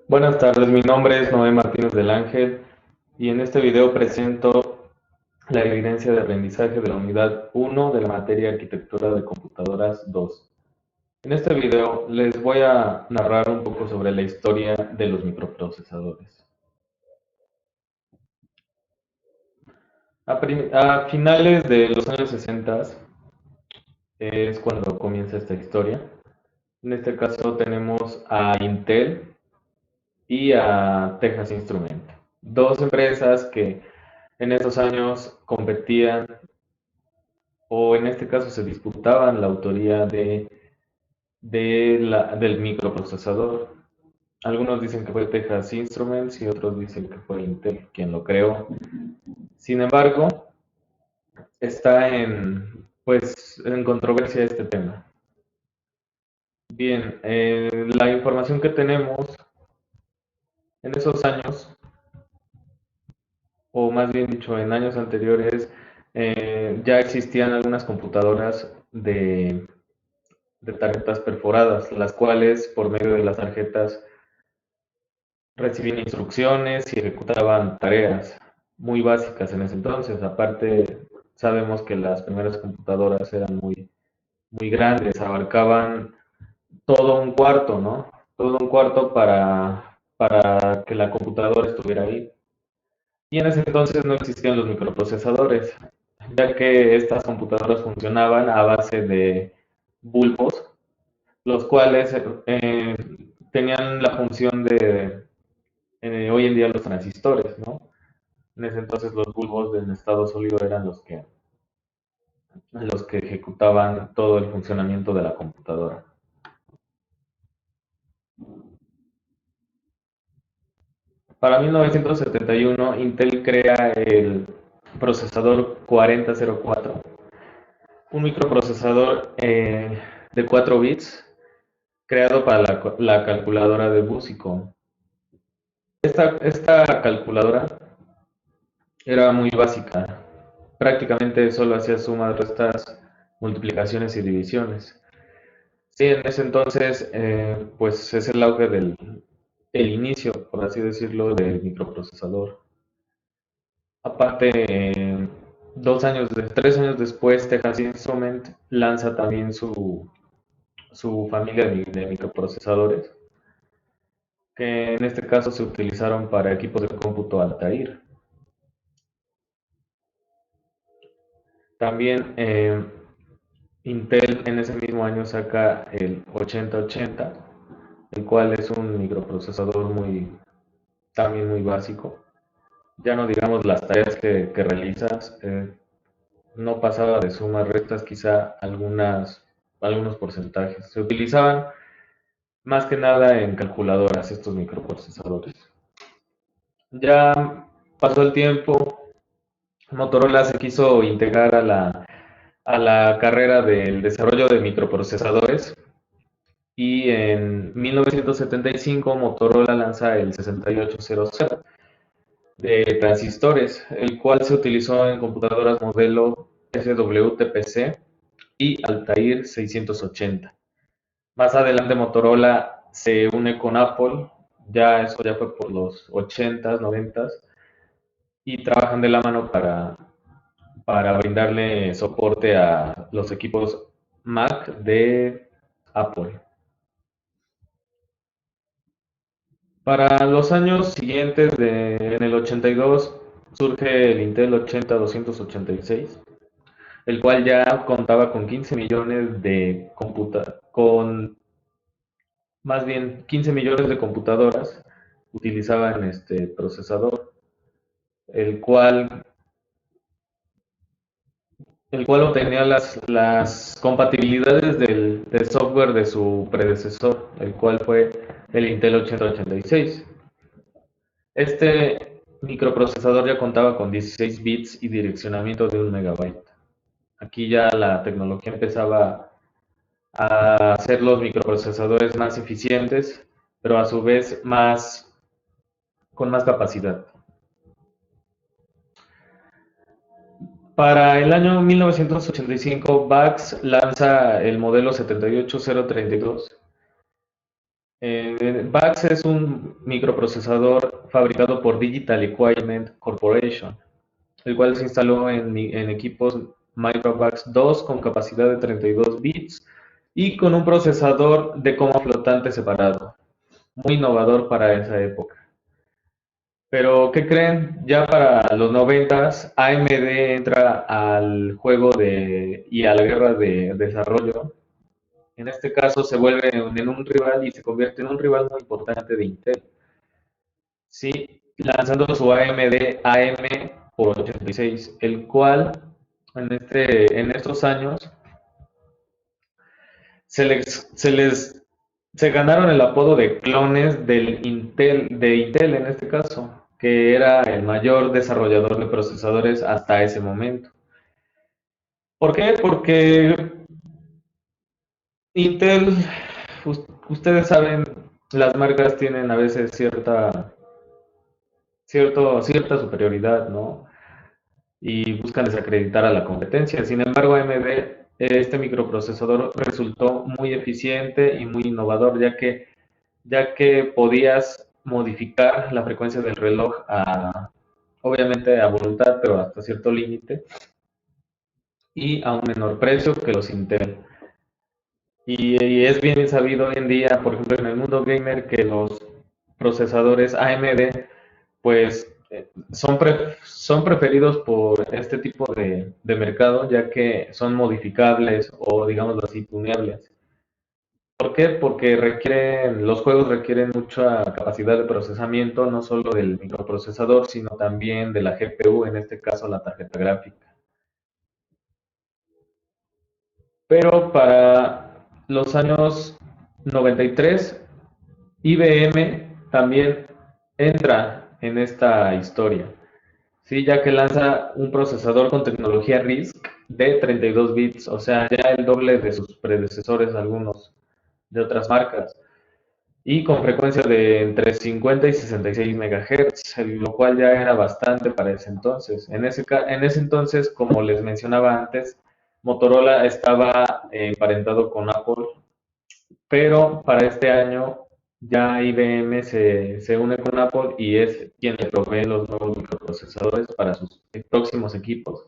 Buenas tardes, mi nombre es Noé Martínez del Ángel y en este video presento la evidencia de aprendizaje de la unidad 1 de la materia Arquitectura de Computadoras 2. En este video les voy a narrar un poco sobre la historia de los microprocesadores. A finales de los años 60 es cuando comienza esta historia. En este caso tenemos a Intel y a Texas Instruments, dos empresas que en esos años competían o en este caso se disputaban la autoría del microprocesador. Algunos dicen que fue Texas Instruments y otros dicen que fue Intel quien lo creó. Sin embargo, está en controversia este tema. Bien, la información que tenemos en esos años, o más bien dicho, en años anteriores, ya existían algunas computadoras de tarjetas perforadas, las cuales por medio de las tarjetas recibían instrucciones y ejecutaban tareas muy básicas en ese entonces. Aparte, sabemos que las primeras computadoras eran muy grandes, abarcaban todo un cuarto, ¿no? Todo un cuarto para que la computadora estuviera ahí. Y en ese entonces no existían los microprocesadores, ya que estas computadoras funcionaban a base de bulbos, los cuales tenían la función de hoy en día los transistores, ¿no? En ese entonces los bulbos en estado sólido eran los que ejecutaban todo el funcionamiento de la computadora. Para 1971, Intel crea el procesador 4004, un microprocesador de 4 bits creado para la calculadora de Busicom. Esta calculadora era muy básica, prácticamente solo hacía sumas, restas, multiplicaciones y divisiones. Sí, en ese entonces, pues es el auge el inicio, por así decirlo, del microprocesador. Aparte, 3 años después, Texas Instruments lanza también su familia de microprocesadores, que en este caso se utilizaron para equipos de cómputo Altair. También Intel en ese mismo año saca el 8080, el cual es un microprocesador también muy básico. Ya no digamos las tareas que realizas, no pasaba de sumas, restas, quizá algunos porcentajes. Se utilizaban más que nada en calculadoras estos microprocesadores. Ya pasó el tiempo, Motorola se quiso integrar a la carrera del desarrollo de microprocesadores y en 1975 Motorola lanza el 6800 de transistores, el cual se utilizó en computadoras modelo SWTPC y Altair 680. Más adelante Motorola se une con Apple, eso ya fue por los 80s, 90s, y trabajan de la mano para brindarle soporte a los equipos Mac de Apple. Para los años siguientes, en el 82, surge el Intel 80286, el cual ya contaba con 15 millones más bien 15 millones de computadoras utilizaban este procesador, el cual, el cual obtenía las compatibilidades del software de su predecesor, el cual fue el Intel 8086. Este microprocesador ya contaba con 16 bits y direccionamiento de 1 megabyte. Aquí ya la tecnología empezaba a hacer los microprocesadores más eficientes, pero a su vez con más capacidad. Para el año 1985, VAX lanza el modelo 78032, VAX es un microprocesador fabricado por Digital Equipment Corporation, el cual se instaló en equipos Microvax 2 con capacidad de 32 bits y con un procesador de coma flotante separado, muy innovador para esa época. Pero, ¿qué creen? Ya para los noventas, AMD entra al juego y a la guerra de desarrollo. En este caso se vuelve en un rival y se convierte en un rival muy importante de Intel. Sí, lanzando su AMD AM por 86, el cual en estos años se les, se les se ganaron el apodo de clones de Intel en este caso, que era el mayor desarrollador de procesadores hasta ese momento. ¿Por qué? Porque Intel, ustedes saben, las marcas tienen a veces cierta superioridad, ¿no? Y buscan desacreditar a la competencia. Sin embargo, AMD, este microprocesador resultó muy eficiente y muy innovador, ya que podías modificar la frecuencia del reloj obviamente a voluntad, pero hasta cierto límite, y a un menor precio que los Intel. Y es bien sabido hoy en día, por ejemplo, en el mundo gamer, que los procesadores AMD pues son preferidos por este tipo de mercado, ya que son modificables o digámoslo así, tuneables. ¿Por qué? Porque los juegos requieren mucha capacidad de procesamiento, no solo del microprocesador, sino también de la GPU, en este caso la tarjeta gráfica. Pero para los años 93, IBM también entra en esta historia. Sí, ya que lanza un procesador con tecnología RISC de 32 bits, o sea, ya el doble de sus predecesores algunos de otras marcas, y con frecuencia de entre 50 y 66 MHz, lo cual ya era bastante para ese entonces. En ese entonces, como les mencionaba antes, Motorola estaba emparentado con Apple, pero para este año ya IBM se une con Apple y es quien le provee los nuevos microprocesadores para sus próximos equipos,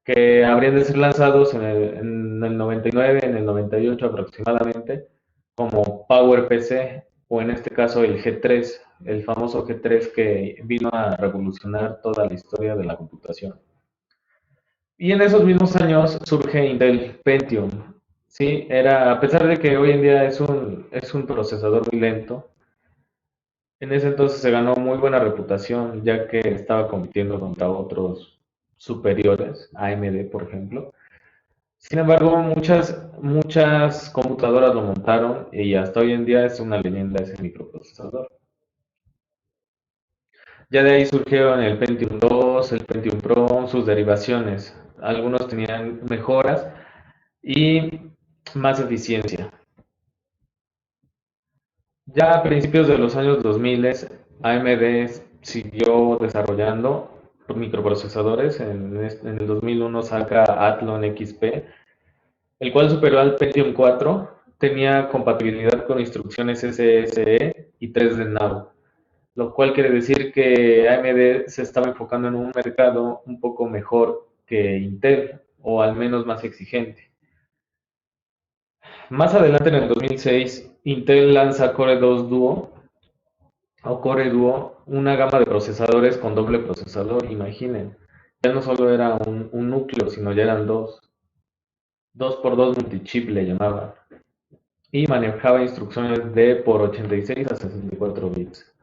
que habrían de ser lanzados en el 99, en el 98 aproximadamente, como PowerPC, o en este caso el G3, el famoso G3 que vino a revolucionar toda la historia de la computación. Y en esos mismos años surge Intel Pentium. Sí, a pesar de que hoy en día es un procesador muy lento, en ese entonces se ganó muy buena reputación, ya que estaba compitiendo contra otros superiores, AMD por ejemplo. Sin embargo, muchas computadoras lo montaron y hasta hoy en día es una leyenda ese microprocesador. Ya de ahí surgieron el Pentium 2, el Pentium Pro, sus derivaciones. Algunos tenían mejoras y más eficiencia. Ya a principios de los años 2000, AMD siguió desarrollando microprocesadores. En el 2001 saca Athlon XP, el cual superó al Pentium 4, tenía compatibilidad con instrucciones SSE y 3D Now, lo cual quiere decir que AMD se estaba enfocando en un mercado un poco mejor que Intel, o al menos más exigente. Más adelante, en el 2006, Intel lanza Core 2 Duo o Core Duo, una gama de procesadores con doble procesador, imaginen. Ya no solo era un núcleo, sino ya eran dos por dos multichip le llamaba, y manejaba instrucciones de por 86 a 64 bits.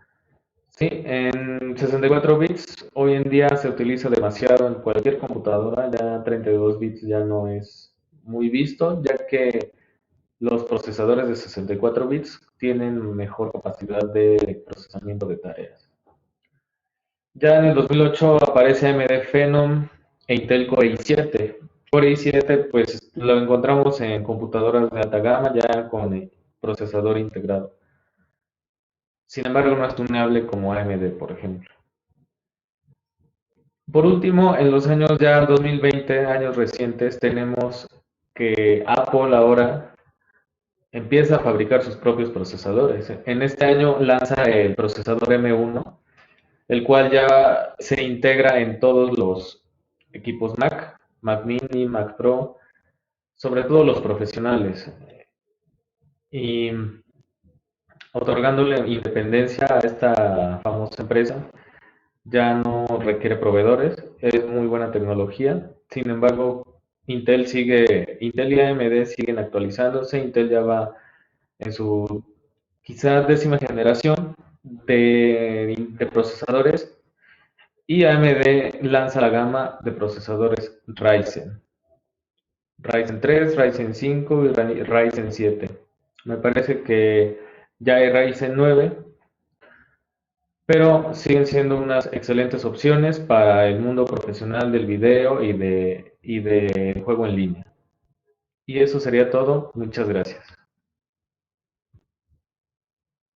Sí, en 64 bits hoy en día se utiliza demasiado en cualquier computadora, ya 32 bits ya no es muy visto, ya que los procesadores de 64 bits tienen mejor capacidad de procesamiento de tareas. Ya en el 2008 aparece AMD Phenom e Intel Core i7. Core i7 pues lo encontramos en computadoras de alta gama ya con el procesador integrado. Sin embargo, no es tuneable como AMD, por ejemplo. Por último, en los años ya 2020, años recientes, tenemos que Apple ahora empieza a fabricar sus propios procesadores. En este año lanza el procesador M1, el cual ya se integra en todos los equipos Mac, Mac Mini, Mac Pro, sobre todo los profesionales, y otorgándole independencia a esta famosa empresa. Ya no requiere proveedores, es muy buena tecnología. Sin embargo, Intel y AMD siguen actualizándose. Intel ya va en su quizás décima generación de procesadores, y AMD lanza la gama de procesadores Ryzen 3, Ryzen 5 y Ryzen 7. Me parece que ya hay Ryzen 9, pero siguen siendo unas excelentes opciones para el mundo profesional del video y de juego en línea. Y eso sería todo. Muchas gracias.